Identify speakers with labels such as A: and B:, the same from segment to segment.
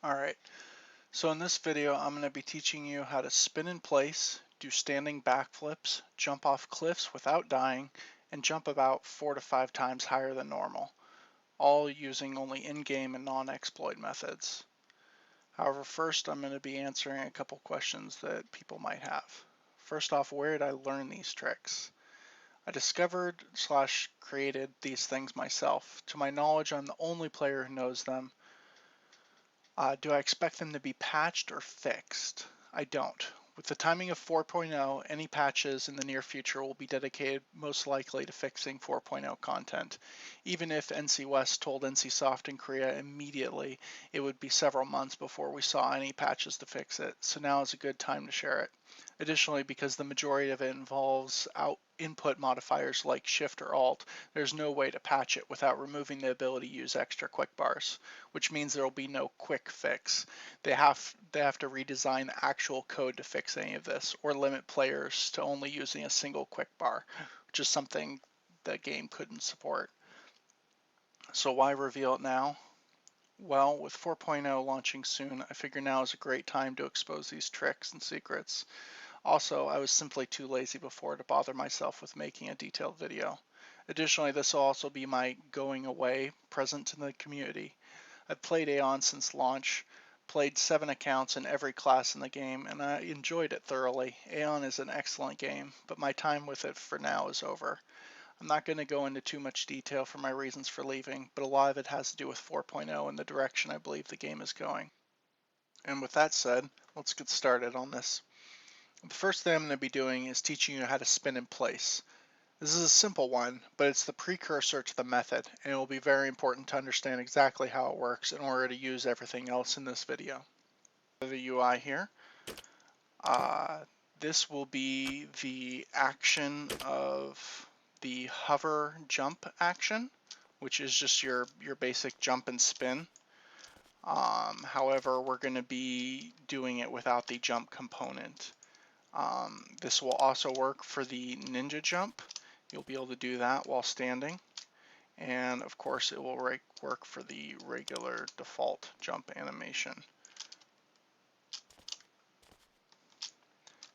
A: Alright, so in this video I'm going to be teaching you how to spin in place, do standing backflips, jump off cliffs without dying, and jump about 4 to 5 times higher than normal, all using only in-game and non-exploit methods. However, first I'm going to be answering a couple questions that people might have. First off, where did I learn these tricks? I discovered / created these things myself. To my knowledge, I'm the only player who knows them. Do I expect them to be patched or fixed? I don't. With the timing of 4.0, any patches in the near future will be dedicated most likely to fixing 4.0 content. Even if NC West told NCSoft in Korea immediately, it would be several months before we saw any patches to fix it, so now is a good time to share it. Additionally, because the majority of it involves input modifiers like Shift or Alt, there's no way to patch it without removing the ability to use extra quick bars, which means there will be no quick fix. They have to redesign the actual code to fix any of this, or limit players to only using a single quick bar, which is something the game couldn't support. So why reveal it now? Well, with 4.0 launching soon, I figure now is a great time to expose these tricks and secrets. Also, I was simply too lazy before to bother myself with making a detailed video. Additionally, this will also be my going away present to the community. I've played Aion since launch, played 7 accounts in every class in the game, and I enjoyed it thoroughly. Aion is an excellent game, but my time with it for now is over. I'm not going to go into too much detail for my reasons for leaving, but a lot of it has to do with 4.0 and the direction I believe the game is going. And with that said, let's get started on this. The first thing I'm going to be doing is teaching you how to spin in place. This is a simple one, but it's the precursor to the method, and it will be very important to understand exactly how it works in order to use everything else in this video. The UI here. This will be the action of the hover jump action, which is just your basic jump and spin. However, we're going to be doing it without the jump component. This will also work for the ninja jump. You'll be able to do that while standing. And of course it will work for the regular default jump animation.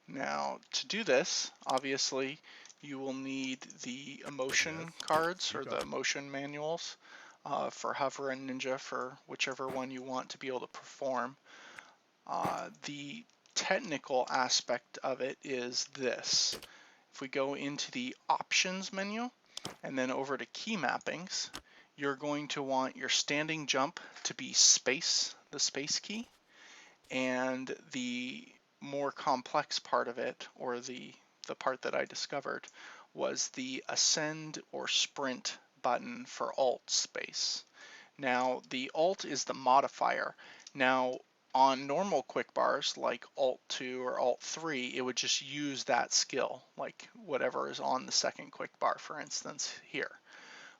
A: Now to do this, obviously you will need the emotion cards or the motion manuals for hover and ninja, for whichever one you want to be able to perform. The technical aspect of it is this. If we go into the options menu and then over to key mappings, you're going to want your standing jump to be space, the space key, and the more complex part of it, or the part that I discovered, was the ascend or sprint button for alt space. Now the alt is the modifier. Now on normal quick bars like Alt 2 or Alt 3, it would just use that skill, like whatever is on the second quick bar, for instance, here.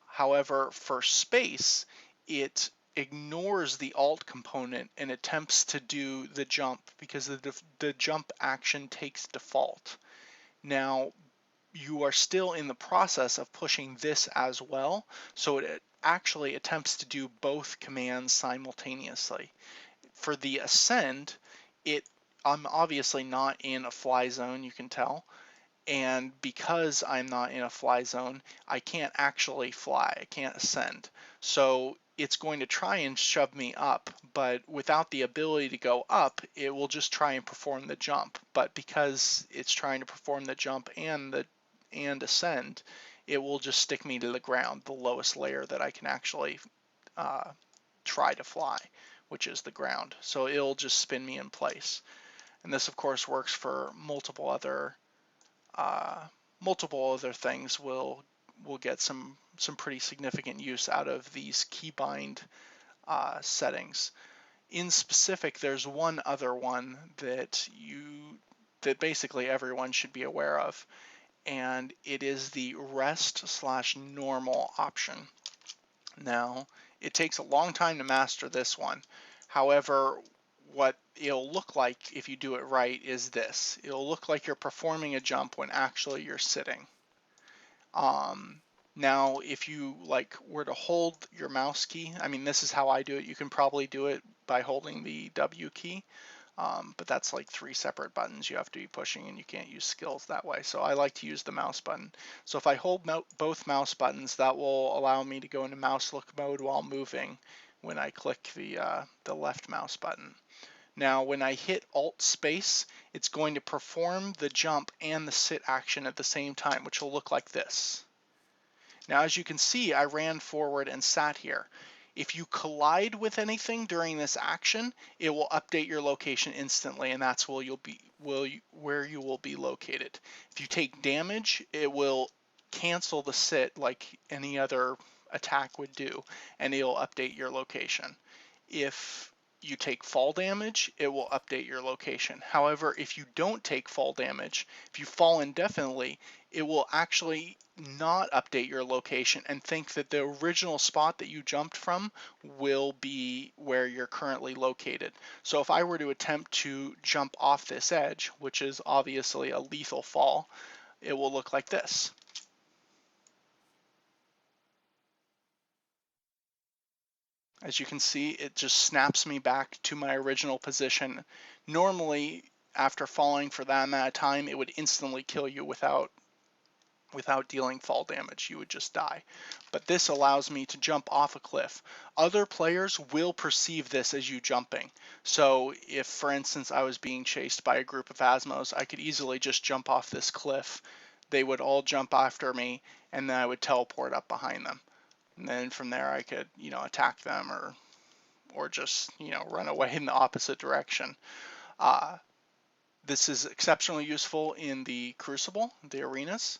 A: However, for space, it ignores the Alt component and attempts to do the jump because the jump action takes default. Now, you are still in the process of pushing this as well, so it actually attempts to do both commands simultaneously. For the ascend, I'm obviously not in a fly zone, you can tell, and because I'm not in a fly zone, I can't actually fly, I can't ascend. So it's going to try and shove me up, but without the ability to go up, it will just try and perform the jump. But because it's trying to perform the jump and ascend, it will just stick me to the ground, the lowest layer that I can actually try to fly, which is the ground. So it'll just spin me in place. And this of course works for multiple other things. We'll get some pretty significant use out of these keybind settings. In specific, there's one other one that basically everyone should be aware of, and it is the rest/normal option. Now, it takes a long time to master this one. However, what it'll look like if you do it right is this. It'll look like you're performing a jump when actually you're sitting. Now, if you were to hold your mouse key, I mean, this is how I do it. You can probably do it by holding the W key. But that's like 3 separate buttons you have to be pushing, and you can't use skills that way. So I like to use the mouse button. So if I hold both mouse buttons, that will allow me to go into mouse look mode while moving when I click the left mouse button. Now when I hit Alt space, it's going to perform the jump and the sit action at the same time, which will look like this. Now as you can see, I ran forward and sat here. If you collide with anything during this action, it will update your location instantly, and that's where you will be located. If you take damage, it will cancel the sit like any other attack would do, and it'll update your location. If you take fall damage, it will update your location. However, if you don't take fall damage, if you fall indefinitely, it will actually not update your location and think that the original spot that you jumped from will be where you're currently located. So if I were to attempt to jump off this edge, which is obviously a lethal fall, it will look like this. As you can see, it just snaps me back to my original position. Normally, after falling for that amount of time, it would instantly kill you without dealing fall damage. You would just die. But this allows me to jump off a cliff. Other players will perceive this as you jumping. So if, for instance, I was being chased by a group of Asmos, I could easily just jump off this cliff. They would all jump after me, and then I would teleport up behind them. And then from there I could, attack them or just, run away in the opposite direction. This is exceptionally useful in the Crucible, the arenas.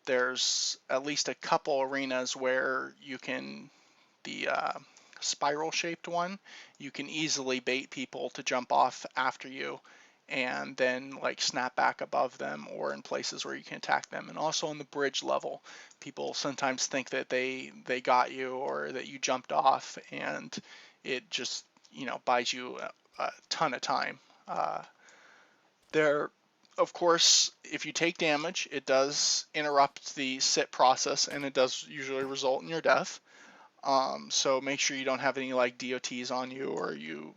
A: There's at least a couple arenas where you can, the spiral shaped one, you can easily bait people to jump off after you and then like snap back above them, or in places where you can attack them. And also on the bridge level, people sometimes think that they got you or that you jumped off, and it just buys you a ton of time. There, of course, if you take damage, it does interrupt the sit process, and it does usually result in your death. So make sure you don't have any like DOTs on you, or you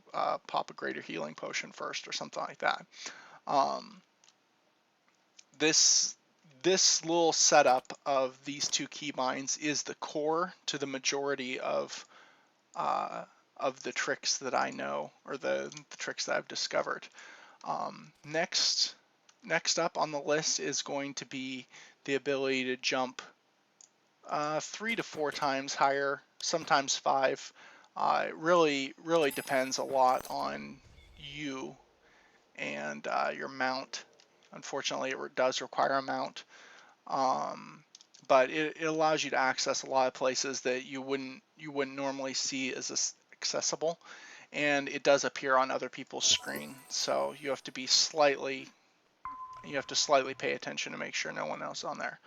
A: pop a greater healing potion first or something like that. This little setup of these two keybinds is the core to the majority of the tricks that I know, or the tricks that I've discovered. Next up on the list is going to be the ability to jump 3 to 4 times higher, sometimes 5. It really depends a lot on you and your mount. Unfortunately, it does require a mount, but it allows you to access a lot of places that you wouldn't normally see as accessible, and it does appear on other people's screen. So you have to slightly pay attention to make sure no one else is on there.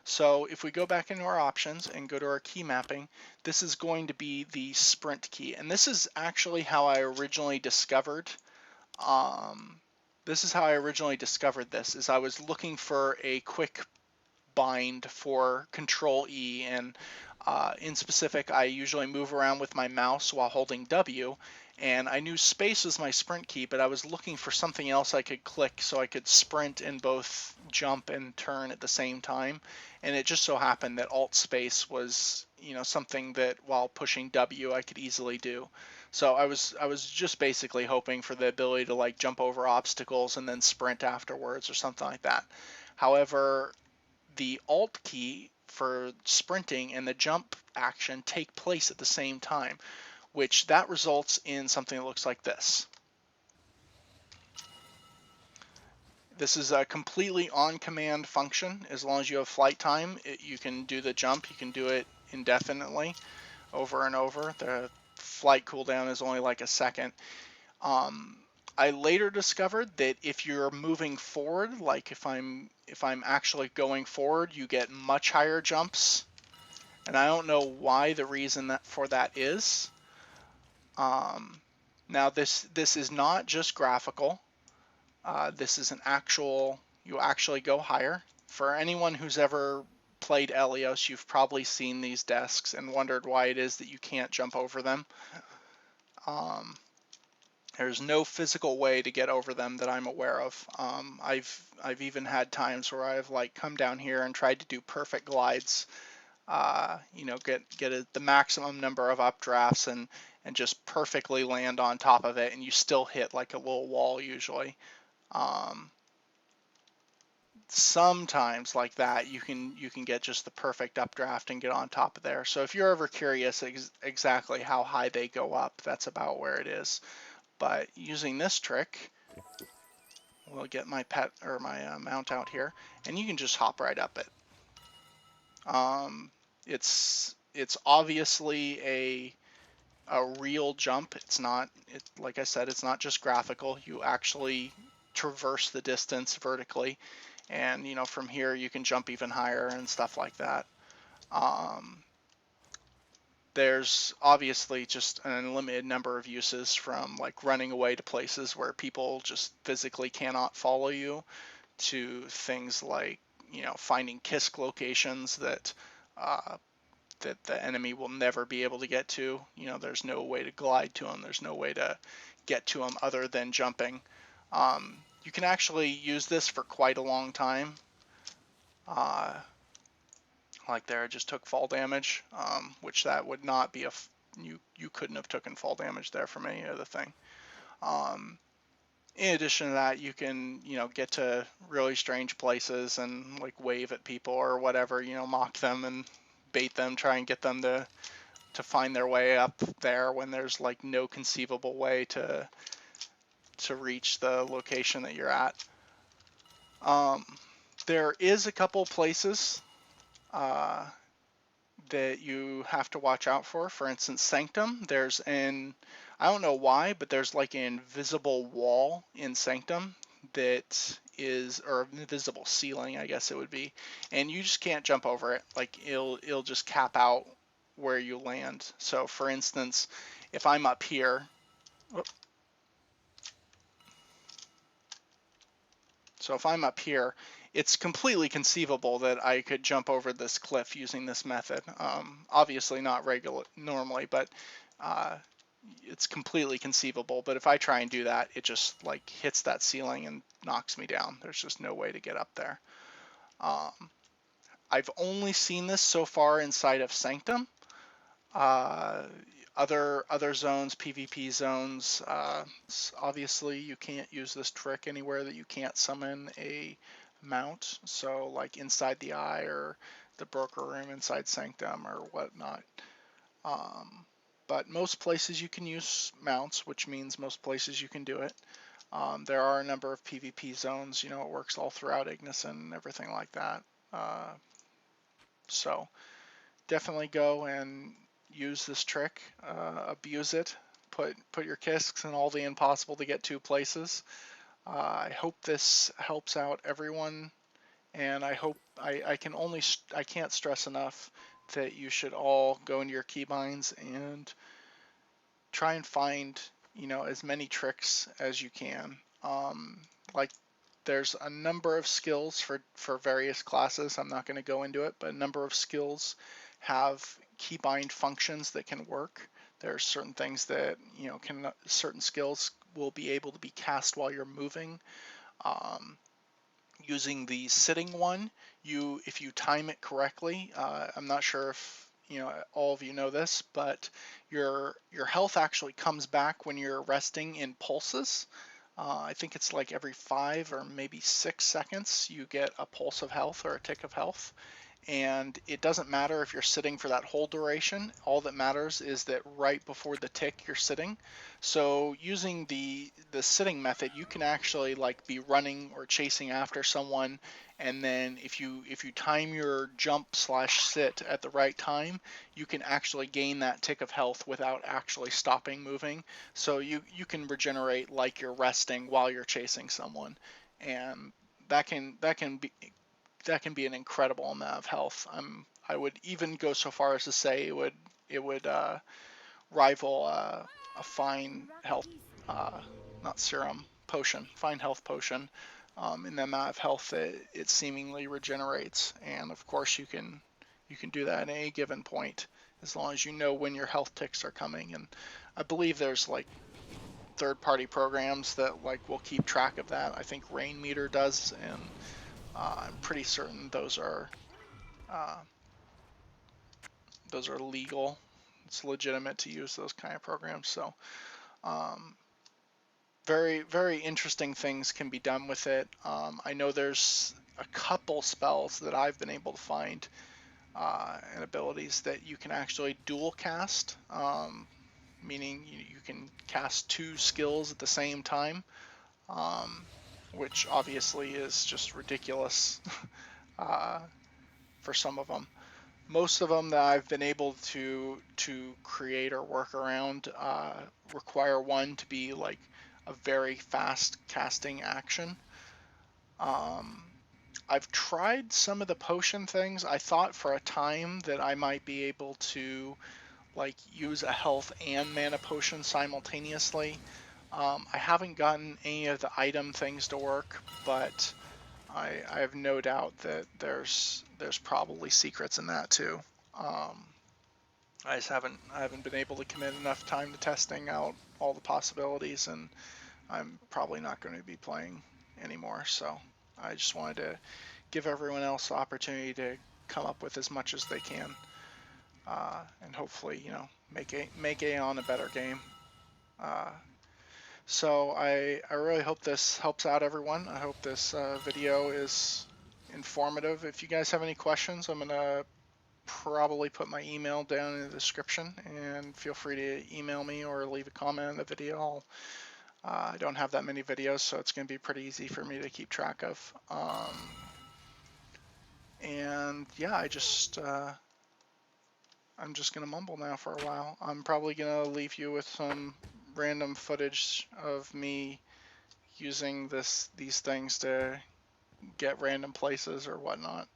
A: So if we go back into our options and go to our key mapping, this is going to be the sprint key. And this is actually how I originally discovered this, is I was looking for a quick bind for Control E, and in specific, I usually move around with my mouse while holding W, and I knew space was my sprint key, but I was looking for something else I could click so I could sprint and both jump and turn at the same time. And it just so happened that Alt space was, something that while pushing W I could easily do. So I was just basically hoping for the ability to like jump over obstacles and then sprint afterwards or something like that. However, the Alt key for sprinting and the jump action take place at the same time, which that results in something that looks like this. This is a completely on-command function. As long as you have flight time, you can do the jump. You can do it indefinitely, over and over. The flight cooldown is only like a second. I later discovered that if you're moving forward, like if I'm actually going forward, you get much higher jumps. And I don't know why the reason for that is. Now this is not just graphical. This is an actual, you actually go higher. For anyone who's ever played Elios, you've probably seen these desks and wondered why it is that you can't jump over them. There's no physical way to get over them that I'm aware of. I've even had times where I've like come down here and tried to do perfect glides, get the maximum number of updrafts and just perfectly land on top of it, and you still hit like a little wall usually. Sometimes like that you can get just the perfect updraft and get on top of there. So if you're ever curious exactly how high they go up, that's about where it is. But using this trick, we'll get my pet or my mount out here, and you can just hop right up it. It's obviously a real jump. It's not, like I said, it's not just graphical. You actually traverse the distance vertically, and from here you can jump even higher and stuff like that. There's obviously just an unlimited number of uses, from like running away to places where people just physically cannot follow you, to things like finding kisk locations that the enemy will never be able to get to. There's no way to glide to them. There's no way to get to them other than jumping. You can actually use this for quite a long time. Like there, I just took fall damage, which that would not be you couldn't have taken fall damage there from any other thing. In addition to that, you can get to really strange places and like wave at people or whatever, mock them and bait them, try and get them to find their way up there when there's like no conceivable way to reach the location that you're at. There is a couple places that you have to watch out for. For instance, Sanctum, I don't know why, but there's like an invisible wall in Sanctum that is, or invisible ceiling, I guess it would be, and you just can't jump over it. Like it'll just cap out where you land. So for instance, if I'm up here, it's completely conceivable that I could jump over this cliff using this method. Obviously not normally, but it's completely conceivable. But if I try and do that, it just like hits that ceiling and knocks me down. There's just no way to get up there. I've only seen this so far inside of Sanctum. Other zones, PvP zones, obviously you can't use this trick anywhere that you can't summon a mount. So like inside the Eye or the broker room inside Sanctum or whatnot. But most places you can use mounts, which means most places you can do it. There are a number of PvP zones. It works all throughout Ignis and everything like that. So definitely go and use this trick, abuse it, put your kisks in all the impossible to get to places. I hope this helps out everyone, and I hope I can't stress enough that you should all go into your keybinds and try and find as many tricks as you can. Like there's a number of skills for various classes. I'm not going to go into it, but a number of skills have keybind functions that can work. There are certain things that certain skills will be able to be cast while you're moving. Using the sitting one, if you time it correctly, I'm not sure if all of you know this, but your health actually comes back when you're resting in pulses. I think it's like every 5 or maybe 6 seconds you get a pulse of health or a tick of health. And it doesn't matter if you're sitting for that whole duration. All that matters is that right before the tick you're sitting. So using the sitting method, you can actually like be running or chasing after someone, and then if you time your jump/sit at the right time, you can actually gain that tick of health without actually stopping moving. So you can regenerate like you're resting while you're chasing someone, and that can be an incredible amount of health. I would even go so far as to say it would rival a fine health, not serum, potion, fine health potion, in the amount of health that it seemingly regenerates. And of course you can do that at any given point as long as you know when your health ticks are coming. And I believe there's like third-party programs that like will keep track of that. I think Rain Meter does, and I'm pretty certain uh, those are legal. It's legitimate to use those kind of programs. So um, very, very interesting things can be done with it. I know there's a couple spells that I've been able to find and abilities that you can actually dual cast, meaning you can cast two skills at the same time, um, which obviously is just ridiculous uh, for some of them. Most of them that I've been able to create or work around require one to be like a very fast casting action. Um, I've tried some of the potion things. I thought for a time that I might be able to like use a health and mana potion simultaneously. I haven't gotten any of the item things to work, but I have no doubt that there's probably secrets in that too. I just haven't been able to commit enough time to testing out all the possibilities, and I'm probably not going to be playing anymore. So I just wanted to give everyone else the opportunity to come up with as much as they can, and hopefully, make Aion a better game. Uh, so I really hope this helps out everyone. I hope this video is informative. If you guys have any questions, I'm gonna probably put my email down in the description, and feel free to email me or leave a comment on the video. I don't have that many videos, so it's going to be pretty easy for me to keep track of. And yeah, I'm just going to mumble now for a while. I'm probably going to leave you with some random footage of me using these things to get random places or whatnot.